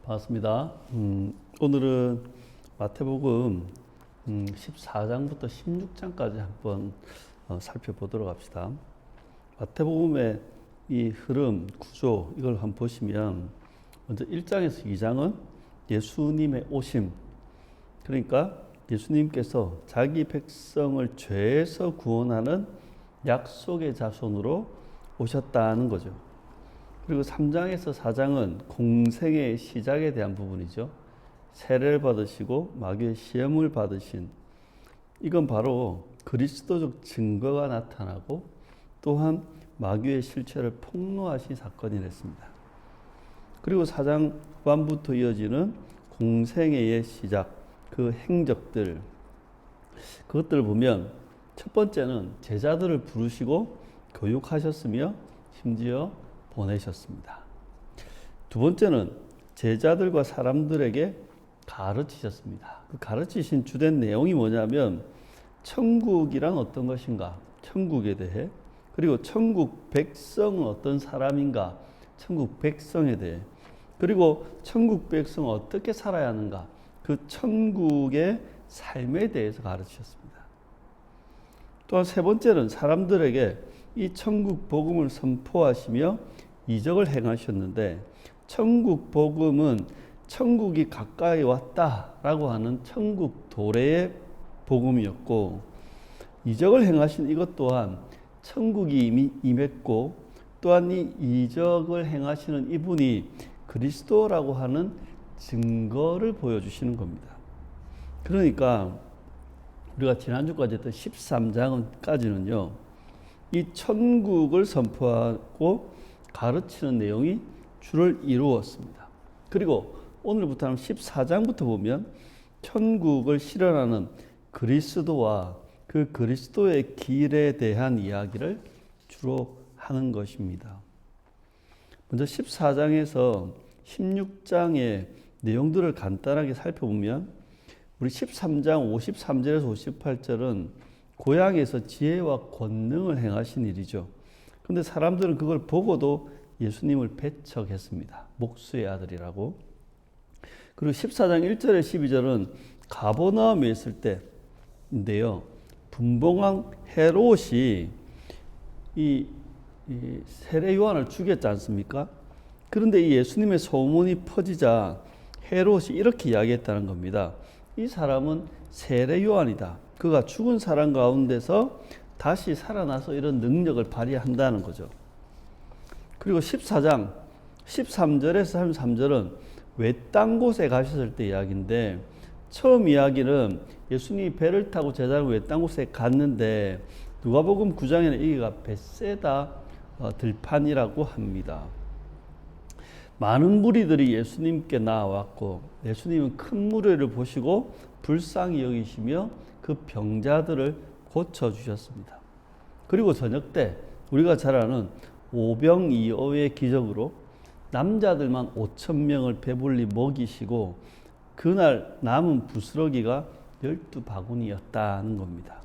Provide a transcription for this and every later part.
반갑습니다. 오늘은 마태복음 14장부터 16장까지 한번 살펴보도록 합시다. 마태복음의 이 흐름, 구조 이걸 한번 보시면 먼저 1장에서 2장은 예수님의 오심, 그러니까 예수님께서 자기 백성을 죄에서 구원하는 약속의 자손으로 오셨다는 거죠. 그리고 3장에서 4장은 공생의 시작에 대한 부분이죠. 세례를 받으시고 마귀의 시험을 받으신, 이건 바로 그리스도적 증거가 나타나고 또한 마귀의 실체를 폭로하신 사건이랬습니다. 그리고 4장 후반부터 이어지는 공생애의 시작, 그 행적들, 그것들을 보면 첫 번째는 제자들을 부르시고 교육하셨으며 심지어 보내셨습니다. 두 번째는 제자들과 사람들에게 가르치셨습니다. 그 가르치신 주된 내용이 뭐냐면 천국이란 어떤 것인가, 천국에 대해, 그리고 천국 백성은 어떤 사람인가, 천국 백성에 대해, 그리고 천국 백성은 어떻게 살아야 하는가, 그 천국의 삶에 대해서 가르치셨습니다. 또한 세 번째는 사람들에게 이 천국 복음을 선포하시며 이적을 행하셨는데, 천국 복음은 천국이 가까이 왔다라고 하는 천국 도래의 복음이었고, 이적을 행하신 이것 또한 천국이 이미 임했고, 또한 이 이적을 행하시는 이분이 그리스도라고 하는 증거를 보여주시는 겁니다. 그러니까 우리가 지난주까지 했던 13장까지는요, 이 천국을 선포하고 가르치는 내용이 주를 이루었습니다. 그리고 오늘부터는 14장부터 보면 천국을 실현하는 그리스도와 그 그리스도의 길에 대한 이야기를 주로 하는 것입니다. 먼저 14장에서 16장의 내용들을 간단하게 살펴보면, 우리 13장 53절에서 58절은 고향에서 지혜와 권능을 행하신 일이죠. 그런데 사람들은 그걸 보고도 예수님을 배척했습니다. 목수의 아들이라고. 그리고 14장 1절에 12절은 가버나움에 있을 때인데요, 분봉왕 헤롯이 이 세례 요한을 죽였지 않습니까? 그런데 이 예수님의 소문이 퍼지자 헤롯이 이렇게 이야기했다는 겁니다. 이 사람은 세례 요한이다. 그가 죽은 사람 가운데서 다시 살아나서 이런 능력을 발휘한다는 거죠. 그리고 14장 13절에서 33절은 외딴 곳에 가셨을 때 이야기인데, 처음 이야기는 예수님이 배를 타고 제자를 외딴 곳에 갔는데, 누가복음 9장에는 여기가 벳세다 들판이라고 합니다. 많은 무리들이 예수님께 나와왔고, 예수님은 큰 무리를 보시고 불쌍히 여기시며 그 병자들을 고쳐주셨습니다. 그리고 저녁 때 우리가 잘 아는 오병이어의 기적으로 남자들만 5,000명을 배불리 먹이시고, 그날 남은 부스러기가 12바구니였다는 겁니다.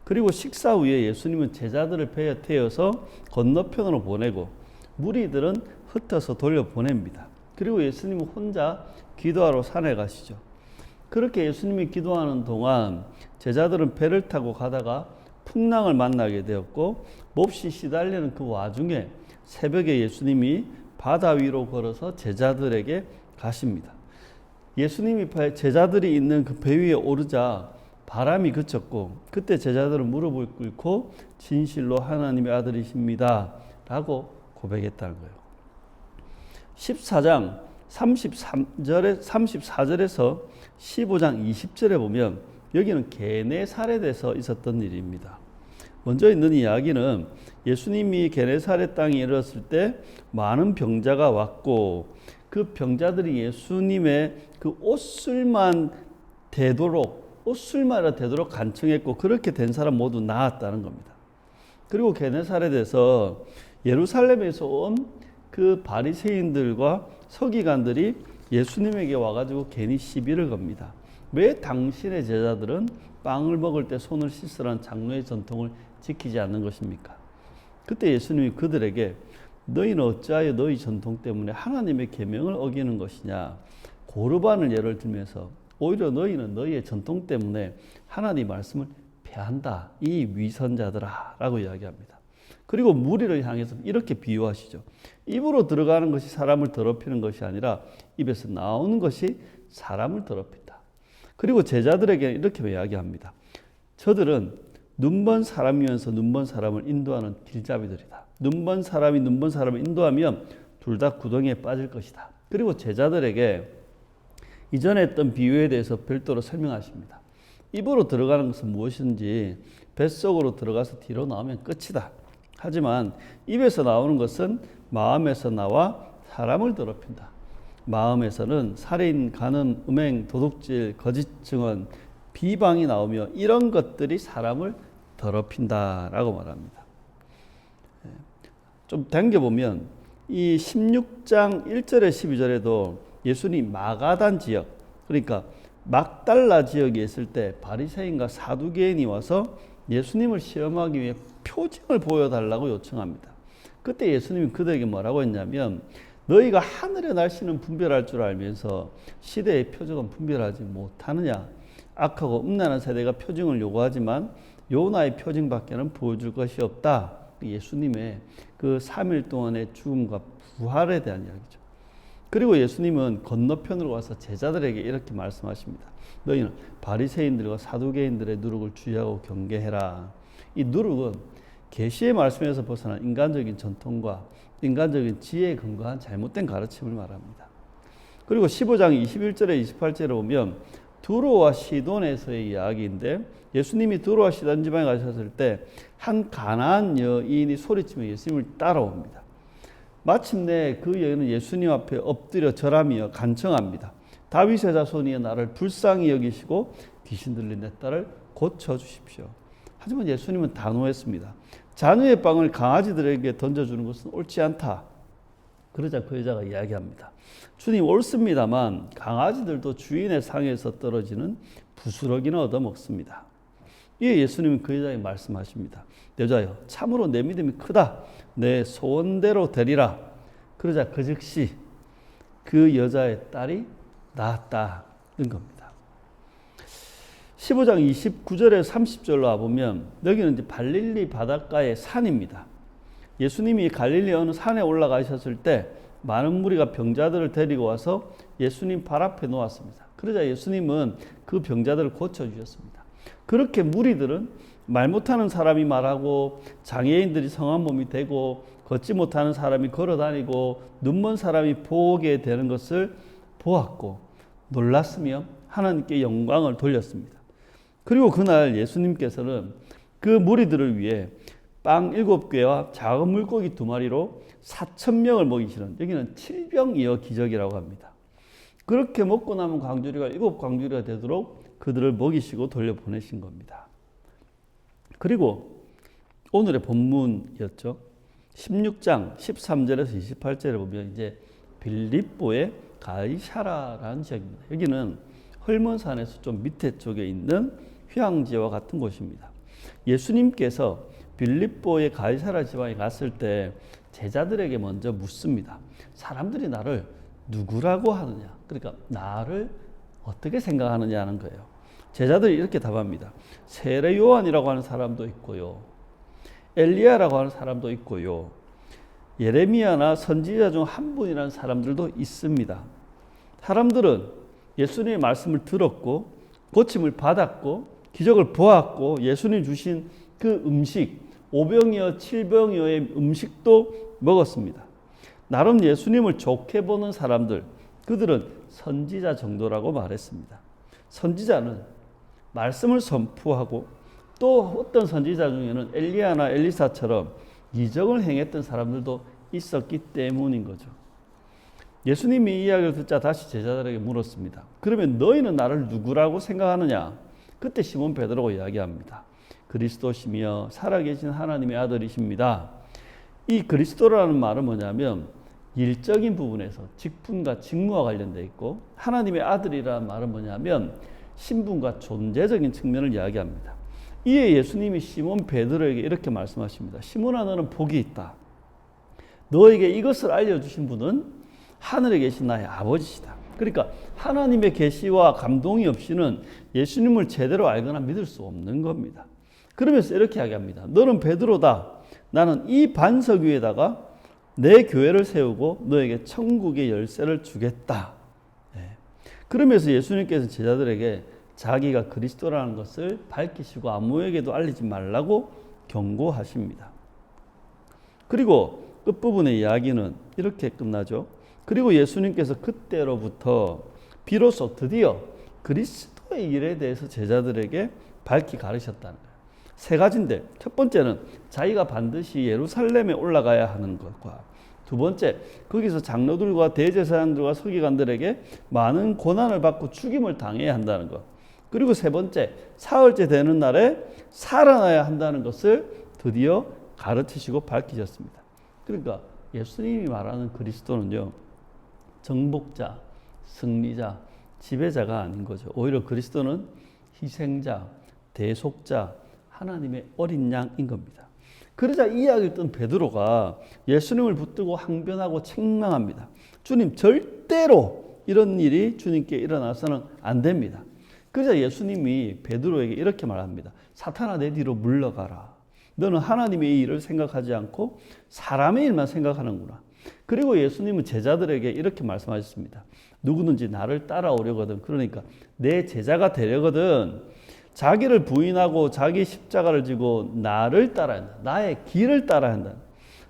그리고 식사 후에 예수님은 제자들을 배에 태워서 건너편으로 보내고 무리들은 흩어서 돌려보냅니다. 그리고 예수님은 혼자 기도하러 산에 가시죠. 그렇게 예수님이 기도하는 동안 제자들은 배를 타고 가다가 풍랑을 만나게 되었고, 몹시 시달리는 그 와중에 새벽에 예수님이 바다 위로 걸어서 제자들에게 가십니다. 예수님이 제자들이 있는 그 배 위에 오르자 바람이 그쳤고, 그때 제자들은 무릎을 꿇고 진실로 하나님의 아들이십니다 라고 고백했다는 거예요. 14장 34절에서 15장 20절에 보면 여기는 게네사렛에서 있었던 일입니다. 먼저 있는 이야기는 예수님이 게네사렛 땅에 이르렀을 때 많은 병자가 왔고, 그 병자들이 예수님의 그 옷술만 되도록 간청했고, 그렇게 된 사람 모두 나았다는 겁니다. 그리고 게네사렛에서 예루살렘에서 온 그 바리새인들과 서기관들이 예수님에게 와가지고 괜히 시비를 겁니다. 왜 당신의 제자들은 빵을 먹을 때 손을 씻으라는 장로의 전통을 지키지 않는 것입니까? 그때 예수님이 그들에게 너희는 어찌하여 너희 전통 때문에 하나님의 계명을 어기는 것이냐. 고르반을 예를 들면서 오히려 너희는 너희의 전통 때문에 하나님 말씀을 패한다. 이 위선자들아 라고 이야기합니다. 그리고 무리를 향해서 이렇게 비유하시죠. 입으로 들어가는 것이 사람을 더럽히는 것이 아니라 입에서 나오는 것이 사람을 더럽힌다. 그리고 제자들에게 이렇게 이야기합니다. 저들은 눈먼 사람이면서 눈먼 사람을 인도하는 길잡이들이다. 눈먼 사람이 눈먼 사람을 인도하면 둘 다 구덩이에 빠질 것이다. 그리고 제자들에게 이전에 했던 비유에 대해서 별도로 설명하십니다. 입으로 들어가는 것은 무엇인지 뱃속으로 들어가서 뒤로 나오면 끝이다. 하지만 입에서 나오는 것은 마음에서 나와 사람을 더럽힌다. 마음에서는 살인, 간음, 음행, 도둑질, 거짓 증언, 비방이 나오며 이런 것들이 사람을 더럽힌다라고 말합니다. 좀 당겨보면 이 16장 1절에 12절에도 예수님 마가단 지역, 그러니까 막달라 지역에 있을 때 바리새인과 사두개인이 와서 예수님을 시험하기 위해 표징을 보여달라고 요청합니다. 그때 예수님이 그들에게 뭐라고 했냐면 너희가 하늘의 날씨는 분별할 줄 알면서 시대의 표적은 분별하지 못하느냐. 악하고 음란한 세대가 표징을 요구하지만 요나의 표징밖에는 보여줄 것이 없다. 예수님의 그 3일 동안의 죽음과 부활에 대한 이야기죠. 그리고 예수님은 건너편으로 와서 제자들에게 이렇게 말씀하십니다. 너희는 바리새인들과 사두개인들의 누룩을 주의하고 경계해라. 이 누룩은 계시의 말씀에서 벗어난 인간적인 전통과 인간적인 지혜에 근거한 잘못된 가르침을 말합니다. 그리고 15장 21절에 28절에 보면 두로와 시돈에서의 이야기인데 예수님이 두로와 시돈 지방에 가셨을 때 한 가나안 여인이 소리치며 예수님을 따라옵니다. 마침내 그 여인은 예수님 앞에 엎드려 절하며 간청합니다. 다윗의 자손이여 나를 불쌍히 여기시고 귀신 들린 내 딸을 고쳐주십시오. 하지만 예수님은 단호했습니다. 자녀의 빵을 강아지들에게 던져주는 것은 옳지 않다. 그러자 그 여자가 이야기합니다. 주님 옳습니다만 강아지들도 주인의 상에서 떨어지는 부스러기는 얻어먹습니다. 이에 예수님은 그 여자에게 말씀하십니다. 여자여 참으로 내 믿음이 크다. 내 소원대로 되리라. 그러자 그 즉시 그 여자의 딸이 나았다는 겁니다. 15장 29절에 30절로 와보면 여기는 이제 발릴리 바닷가의 산입니다. 예수님이 갈릴리 어느 산에 올라가셨을 때 많은 무리가 병자들을 데리고 와서 예수님 발 앞에 놓았습니다. 그러자 예수님은 그 병자들을 고쳐주셨습니다. 그렇게 무리들은 말 못하는 사람이 말하고 장애인들이 성한 몸이 되고 걷지 못하는 사람이 걸어다니고 눈먼 사람이 보게 되는 것을 보았고 놀랐으며 하나님께 영광을 돌렸습니다. 그리고 그날 예수님께서는 그 무리들을 위해 빵 7개와 작은 물고기 2마리로 4,000명을 먹이시는, 여기는 7병이어 기적이라고 합니다. 그렇게 먹고 남은 광주리가 7광주리가 되도록 그들을 먹이시고 돌려보내신 겁니다. 그리고 오늘의 본문이었죠. 16장 13절에서 28절에 보면 이제 빌립보의 가이사라라는 지역입니다. 여기는 헐몬산에서 좀 밑에 쪽에 있는 휴양지와 같은 곳입니다. 예수님께서 빌립보의 가이사라 지방에 갔을 때 제자들에게 먼저 묻습니다. 사람들이 나를 누구라고 하느냐? 그러니까 나를 어떻게 생각하느냐 하는 거예요. 제자들이 이렇게 답합니다. 세례 요한이라고 하는 사람도 있고요. 엘리야라고 하는 사람도 있고요. 예레미야나 선지자 중 한 분이라는 사람들도 있습니다. 사람들은 예수님의 말씀을 들었고 고침을 받았고 기적을 보았고 예수님 주신 그 음식 5병이어 7병이어의 음식도 먹었습니다. 나름 예수님을 좋게 보는 사람들, 그들은 선지자 정도라고 말했습니다. 선지자는 말씀을 선포하고 또 어떤 선지자 중에는 엘리야나 엘리사처럼 이적을 행했던 사람들도 있었기 때문인 거죠. 예수님이 이 이야기를 듣자 다시 제자들에게 물었습니다. 그러면 너희는 나를 누구라고 생각하느냐? 그때 시몬 베드로가 이야기합니다. 그리스도시며 살아계신 하나님의 아들이십니다. 이 그리스도라는 말은 뭐냐면 일적인 부분에서 직분과 직무와 관련되어 있고, 하나님의 아들이라는 말은 뭐냐면 신분과 존재적인 측면을 이야기합니다. 이에 예수님이 시몬 베드로에게 이렇게 말씀하십니다. 시몬아 너는 복이 있다. 너에게 이것을 알려주신 분은 하늘에 계신 나의 아버지시다. 그러니까 하나님의 계시와 감동이 없이는 예수님을 제대로 알거나 믿을 수 없는 겁니다. 그러면서 이렇게 이야기합니다. 너는 베드로다. 나는 이 반석 위에다가 내 교회를 세우고 너에게 천국의 열쇠를 주겠다. 그러면서 예수님께서 제자들에게 자기가 그리스도라는 것을 밝히시고 아무에게도 알리지 말라고 경고하십니다. 그리고 끝부분의 이야기는 이렇게 끝나죠. 그리고 예수님께서 그때로부터 비로소 드디어 그리스도의 일에 대해서 제자들에게 밝히 가르쳤다는 거예요. 세 가지인데, 첫 번째는 자기가 반드시 예루살렘에 올라가야 하는 것과, 두 번째, 거기서 장로들과 대제사장들과 서기관들에게 많은 고난을 받고 죽임을 당해야 한다는 것, 그리고 세 번째, 사흘째 되는 날에 살아나야 한다는 것을 드디어 가르치시고 밝히셨습니다. 그러니까 예수님이 말하는 그리스도는요, 정복자, 승리자, 지배자가 아닌 거죠. 오히려 그리스도는 희생자, 대속자, 하나님의 어린 양인 겁니다. 그러자 이 이야기를 뜬 베드로가 예수님을 붙들고 항변하고 책망합니다. 주님, 절대로 이런 일이 주님께 일어나서는 안 됩니다. 그러자 예수님이 베드로에게 이렇게 말합니다. 사탄아, 내 뒤로 물러가라. 너는 하나님의 일을 생각하지 않고 사람의 일만 생각하는구나. 그리고 예수님은 제자들에게 이렇게 말씀하셨습니다. 누구든지 나를 따라오려거든, 그러니까 내 제자가 되려거든 자기를 부인하고 자기 십자가를 지고 나를 따라야 한다. 나의 길을 따라야 한다.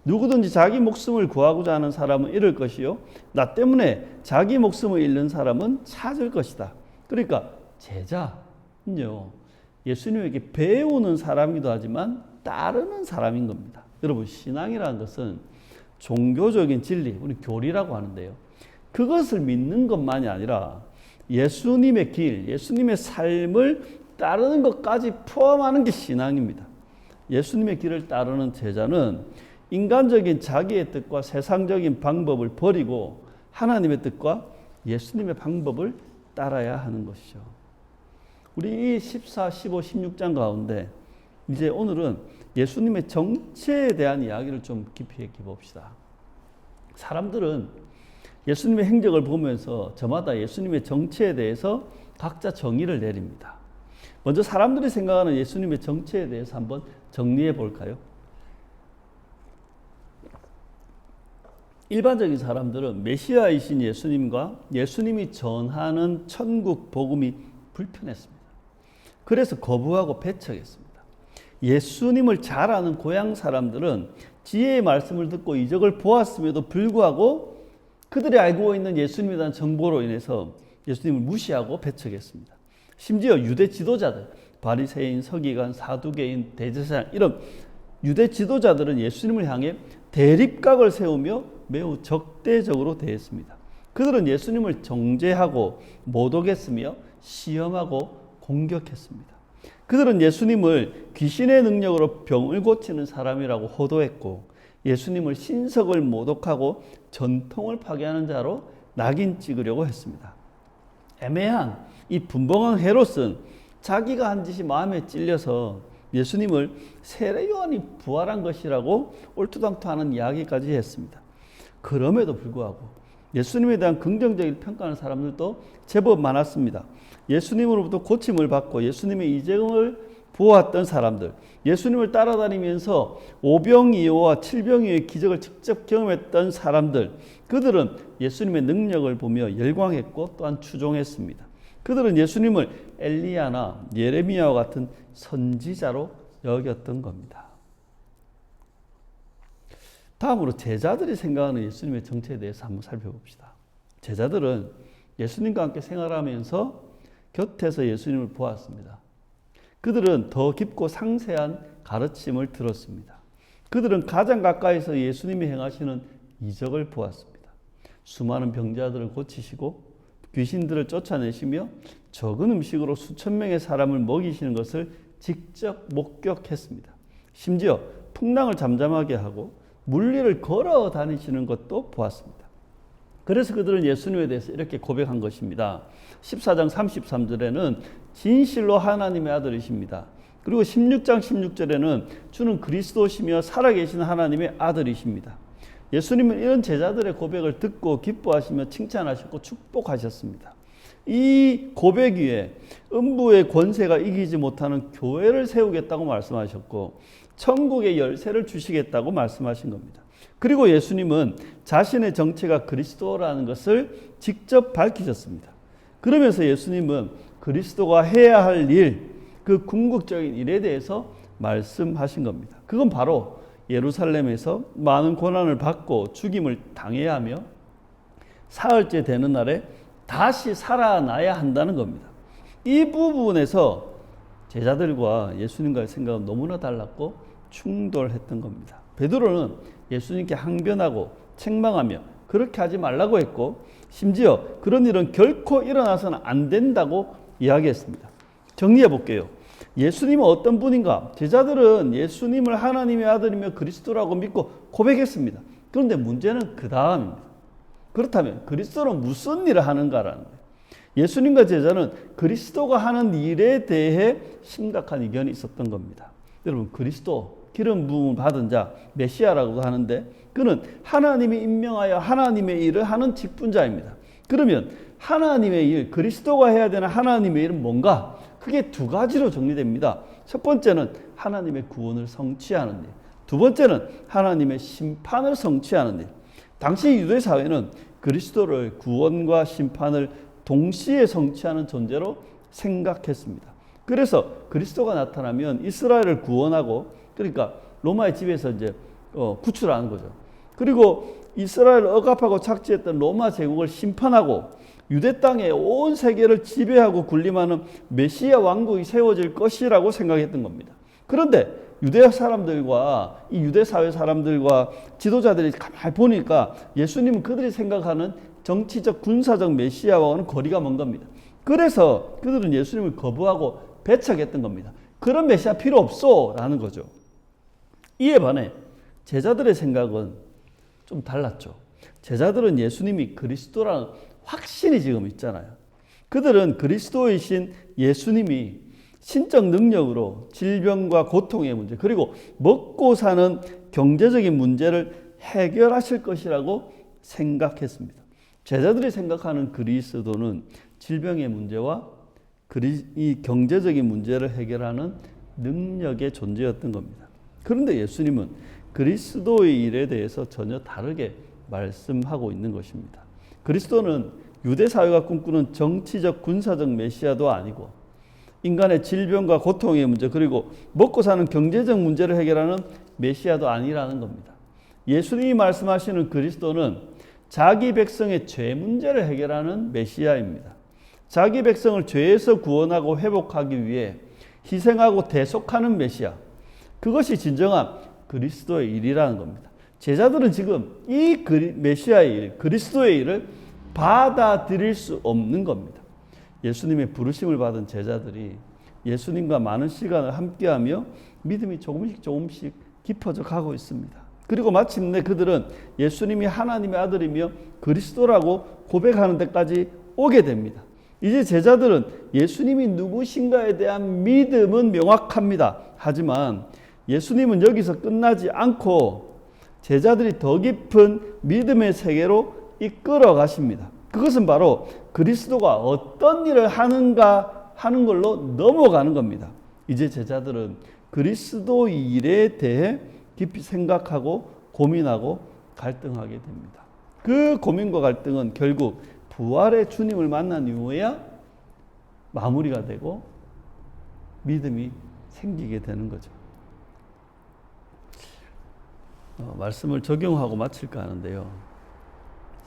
누구든지 자기 목숨을 구하고자 하는 사람은 잃을 것이요, 나 때문에 자기 목숨을 잃는 사람은 찾을 것이다. 그러니까 제자는요, 예수님에게 배우는 사람이기도 하지만 따르는 사람인 겁니다. 여러분, 신앙이라는 것은 종교적인 진리, 우리 교리라고 하는데요, 그것을 믿는 것만이 아니라 예수님의 길, 예수님의 삶을 따르는 것까지 포함하는 게 신앙입니다. 예수님의 길을 따르는 제자는 인간적인 자기의 뜻과 세상적인 방법을 버리고 하나님의 뜻과 예수님의 방법을 따라야 하는 것이죠. 우리 이 14, 15, 16장 가운데 이제 오늘은 예수님의 정체에 대한 이야기를 좀 깊이 봅시다. 사람들은 예수님의 행적을 보면서 저마다 예수님의 정체에 대해서 각자 정의를 내립니다. 먼저 사람들이 생각하는 예수님의 정체에 대해서 한번 정리해 볼까요? 일반적인 사람들은 메시아이신 예수님과 예수님이 전하는 천국 복음이 불편했습니다. 그래서 거부하고 배척했습니다. 예수님을 잘 아는 고향 사람들은 지혜의 말씀을 듣고 이적을 보았음에도 불구하고 그들이 알고 있는 예수님에 대한 정보로 인해서 예수님을 무시하고 배척했습니다. 심지어 유대 지도자들, 바리새인, 서기관, 사두개인, 대제사장, 이런 유대 지도자들은 예수님을 향해 대립각을 세우며 매우 적대적으로 대했습니다. 그들은 예수님을 정죄하고 모독했으며 시험하고 공격했습니다. 그들은 예수님을 귀신의 능력으로 병을 고치는 사람이라고 호도했고, 예수님을 신석을 모독하고 전통을 파괴하는 자로 낙인 찍으려고 했습니다. 애매한 이 분봉한 헤롯은 자기가 한 짓이 마음에 찔려서 예수님을 세례 요한이 부활한 것이라고 얼토당토하는 이야기까지 했습니다. 그럼에도 불구하고 예수님에 대한 긍정적인 평가하는 사람들도 제법 많았습니다. 예수님으로부터 고침을 받고 예수님의 이적을 보았던 사람들, 예수님을 따라다니면서 오병이어와 칠병이어의 기적을 직접 경험했던 사람들, 그들은 예수님의 능력을 보며 열광했고 또한 추종했습니다. 그들은 예수님을 엘리야나 예레미야와 같은 선지자로 여겼던 겁니다. 다음으로 제자들이 생각하는 예수님의 정체에 대해서 한번 살펴봅시다. 제자들은 예수님과 함께 생활하면서 곁에서 예수님을 보았습니다. 그들은 더 깊고 상세한 가르침을 들었습니다. 그들은 가장 가까이서 예수님이 행하시는 이적을 보았습니다. 수많은 병자들을 고치시고 귀신들을 쫓아내시며 적은 음식으로 수천 명의 사람을 먹이시는 것을 직접 목격했습니다. 심지어 풍랑을 잠잠하게 하고 물리를 걸어 다니시는 것도 보았습니다. 그래서 그들은 예수님에 대해서 이렇게 고백한 것입니다. 14장 33절에는 진실로 하나님의 아들이십니다. 그리고 16장 16절에는 주는 그리스도시며 살아계신 하나님의 아들이십니다. 예수님은 이런 제자들의 고백을 듣고 기뻐하시며 칭찬하셨고 축복하셨습니다. 이 고백 위에 음부의 권세가 이기지 못하는 교회를 세우겠다고 말씀하셨고 천국의 열쇠를 주시겠다고 말씀하신 겁니다. 그리고 예수님은 자신의 정체가 그리스도라는 것을 직접 밝히셨습니다. 그러면서 예수님은 그리스도가 해야 할 일, 그 궁극적인 일에 대해서 말씀하신 겁니다. 그건 바로 예루살렘에서 많은 고난을 받고 죽임을 당해야 하며 사흘째 되는 날에 다시 살아나야 한다는 겁니다. 이 부분에서 제자들과 예수님과의 생각은 너무나 달랐고 충돌했던 겁니다. 베드로는 예수님께 항변하고 책망하며 그렇게 하지 말라고 했고 심지어 그런 일은 결코 일어나서는 안 된다고 이야기했습니다. 정리해 볼게요. 예수님은 어떤 분인가? 제자들은 예수님을 하나님의 아들이며 그리스도라고 믿고 고백했습니다. 그런데 문제는 그 다음입니다. 그렇다면 그리스도는 무슨 일을 하는가라는 거예요. 예수님과 제자는 그리스도가 하는 일에 대해 심각한 이견이 있었던 겁니다. 여러분, 그리스도, 기름 부음을 받은 자, 메시아라고도 하는데 그는 하나님이 임명하여 하나님의 일을 하는 직분자입니다. 그러면 하나님의 일, 그리스도가 해야 되는 하나님의 일은 뭔가? 크게 두 가지로 정리됩니다. 첫 번째는 하나님의 구원을 성취하는 일. 두 번째는 하나님의 심판을 성취하는 일. 당시 유대 사회는 그리스도를 구원과 심판을 동시에 성취하는 존재로 생각했습니다. 그래서 그리스도가 나타나면 이스라엘을 구원하고, 그러니까 로마의 지배에서 이제 구출하는 거죠. 그리고 이스라엘을 억압하고 착지했던 로마 제국을 심판하고 유대 땅에 온 세계를 지배하고 군림하는 메시아 왕국이 세워질 것이라고 생각했던 겁니다. 그런데 유대 사람들과 이 유대 사회 사람들과 지도자들이 가만히 보니까 예수님은 그들이 생각하는 정치적 군사적 메시아와는 거리가 먼 겁니다. 그래서 그들은 예수님을 거부하고 배척했던 겁니다. 그런 메시아 필요 없어 라는 거죠. 이에 반해 제자들의 생각은 좀 달랐죠. 제자들은 예수님이 그리스도라는 확신이 지금 있잖아요. 그들은 그리스도이신 예수님이 신적 능력으로 질병과 고통의 문제, 그리고 먹고 사는 경제적인 문제를 해결하실 것이라고 생각했습니다. 제자들이 생각하는 그리스도는 질병의 문제와 이 경제적인 문제를 해결하는 능력의 존재였던 겁니다. 그런데 예수님은 그리스도의 일에 대해서 전혀 다르게 말씀하고 있는 것입니다. 그리스도는 유대 사회가 꿈꾸는 정치적 군사적 메시아도 아니고 인간의 질병과 고통의 문제, 그리고 먹고 사는 경제적 문제를 해결하는 메시아도 아니라는 겁니다. 예수님이 말씀하시는 그리스도는 자기 백성의 죄 문제를 해결하는 메시아입니다. 자기 백성을 죄에서 구원하고 회복하기 위해 희생하고 대속하는 메시아, 그것이 진정한 그리스도의 일이라는 겁니다. 제자들은 지금 이 메시아의 일, 그리스도의 일을 받아들일 수 없는 겁니다. 예수님의 부르심을 받은 제자들이 예수님과 많은 시간을 함께하며 믿음이 조금씩 깊어져 가고 있습니다. 그리고 마침내 그들은 예수님이 하나님의 아들이며 그리스도라고 고백하는 데까지 오게 됩니다. 이제 제자들은 예수님이 누구신가에 대한 믿음은 명확합니다. 하지만 예수님은 여기서 끝나지 않고 제자들이 더 깊은 믿음의 세계로 이끌어 가십니다. 그것은 바로 그리스도가 어떤 일을 하는가 하는 걸로 넘어가는 겁니다. 이제 제자들은 그리스도의 일에 대해 깊이 생각하고 고민하고 갈등하게 됩니다. 그 고민과 갈등은 결국 부활의 주님을 만난 이후에야 마무리가 되고 믿음이 생기게 되는 거죠. 말씀을 적용하고 마칠까 하는데요.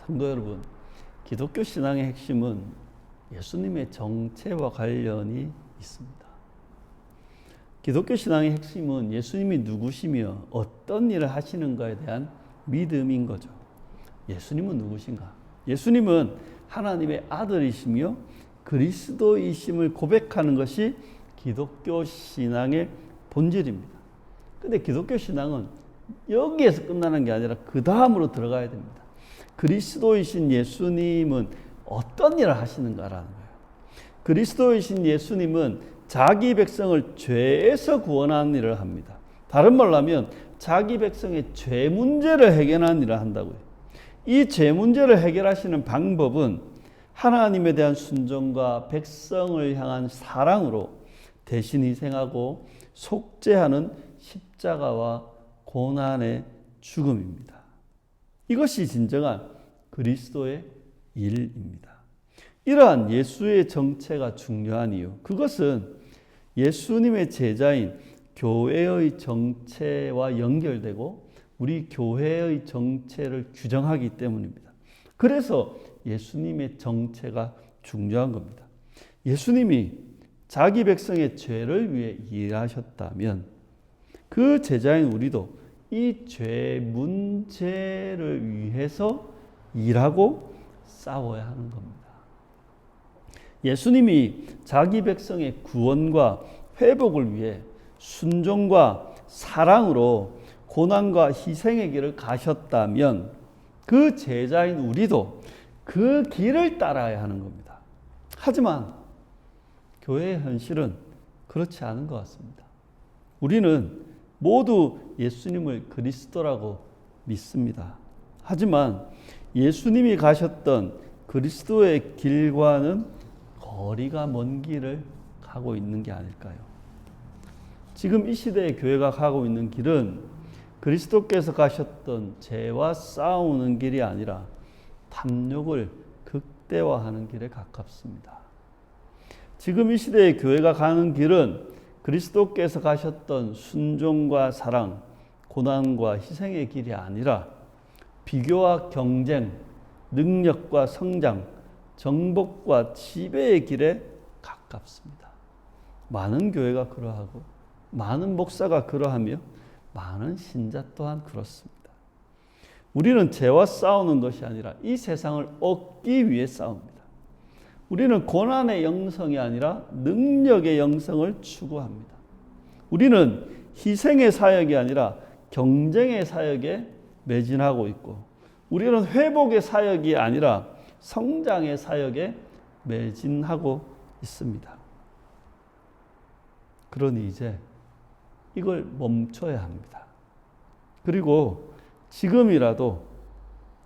성도 여러분, 기독교 신앙의 핵심은 예수님의 정체와 관련이 있습니다. 기독교 신앙의 핵심은 예수님이 누구시며 어떤 일을 하시는가에 대한 믿음인 거죠. 예수님은 누구신가? 예수님은 하나님의 아들이시며 그리스도이심을 고백하는 것이 기독교 신앙의 본질입니다. 그런데 기독교 신앙은 여기에서 끝나는 게 아니라 그 다음으로 들어가야 됩니다. 그리스도이신 예수님은 어떤 일을 하시는가라는 거예요. 그리스도이신 예수님은 자기 백성을 죄에서 구원하는 일을 합니다. 다른 말로 하면 자기 백성의 죄 문제를 해결하는 일을 한다고요. 이 죄 문제를 해결하시는 방법은 하나님에 대한 순종과 백성을 향한 사랑으로 대신 희생하고 속죄하는 십자가와 고난의 죽음입니다. 이것이 진정한 그리스도의 일입니다. 이러한 예수의 정체가 중요한 이유, 그것은 예수님의 제자인 교회의 정체와 연결되고 우리 교회의 정체를 규정하기 때문입니다. 그래서 예수님의 정체가 중요한 겁니다. 예수님이 자기 백성의 죄를 위해 일하셨다면 그 제자인 우리도 이 죄 문제를 위해서 일하고 싸워야 하는 겁니다. 예수님이 자기 백성의 구원과 회복을 위해 순종과 사랑으로 고난과 희생의 길을 가셨다면 그 제자인 우리도 그 길을 따라야 하는 겁니다. 하지만 교회의 현실은 그렇지 않은 것 같습니다. 우리는 모두 예수님을 그리스도라고 믿습니다. 하지만 예수님이 가셨던 그리스도의 길과는 거리가 먼 길을 가고 있는 게 아닐까요? 지금 이 시대의 교회가 가고 있는 길은 그리스도께서 가셨던 죄와 싸우는 길이 아니라 탐욕을 극대화하는 길에 가깝습니다. 지금 이 시대의 교회가 가는 길은 그리스도께서 가셨던 순종과 사랑, 고난과 희생의 길이 아니라 비교와 경쟁, 능력과 성장, 정복과 지배의 길에 가깝습니다. 많은 교회가 그러하고 많은 목사가 그러하며 많은 신자 또한 그렇습니다. 우리는 죄와 싸우는 것이 아니라 이 세상을 얻기 위해 싸웁니다. 우리는 고난의 영성이 아니라 능력의 영성을 추구합니다. 우리는 희생의 사역이 아니라 경쟁의 사역에 매진하고 있고, 우리는 회복의 사역이 아니라 성장의 사역에 매진하고 있습니다. 그러니 이제 이걸 멈춰야 합니다. 그리고 지금이라도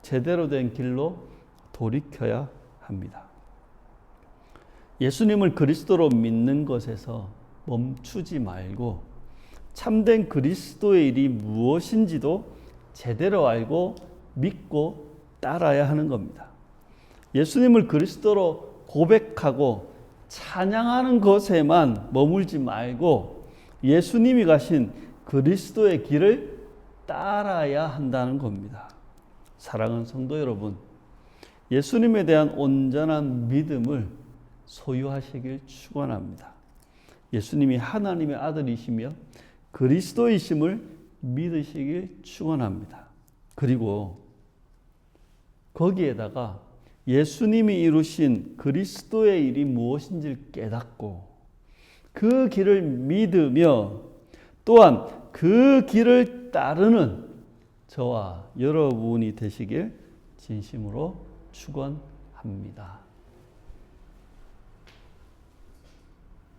제대로 된 길로 돌이켜야 합니다. 예수님을 그리스도로 믿는 것에서 멈추지 말고 참된 그리스도의 일이 무엇인지도 제대로 알고 믿고 따라야 하는 겁니다. 예수님을 그리스도로 고백하고 찬양하는 것에만 머물지 말고 예수님이 가신 그리스도의 길을 따라야 한다는 겁니다. 사랑하는 성도 여러분, 예수님에 대한 온전한 믿음을 소유하시길 축원합니다. 예수님이 하나님의 아들이시며 그리스도이심을 믿으시길 축원합니다. 그리고 거기에다가 예수님이 이루신 그리스도의 일이 무엇인지를 깨닫고 그 길을 믿으며 또한 그 길을 따르는 저와 여러분이 되시길 진심으로 축원합니다.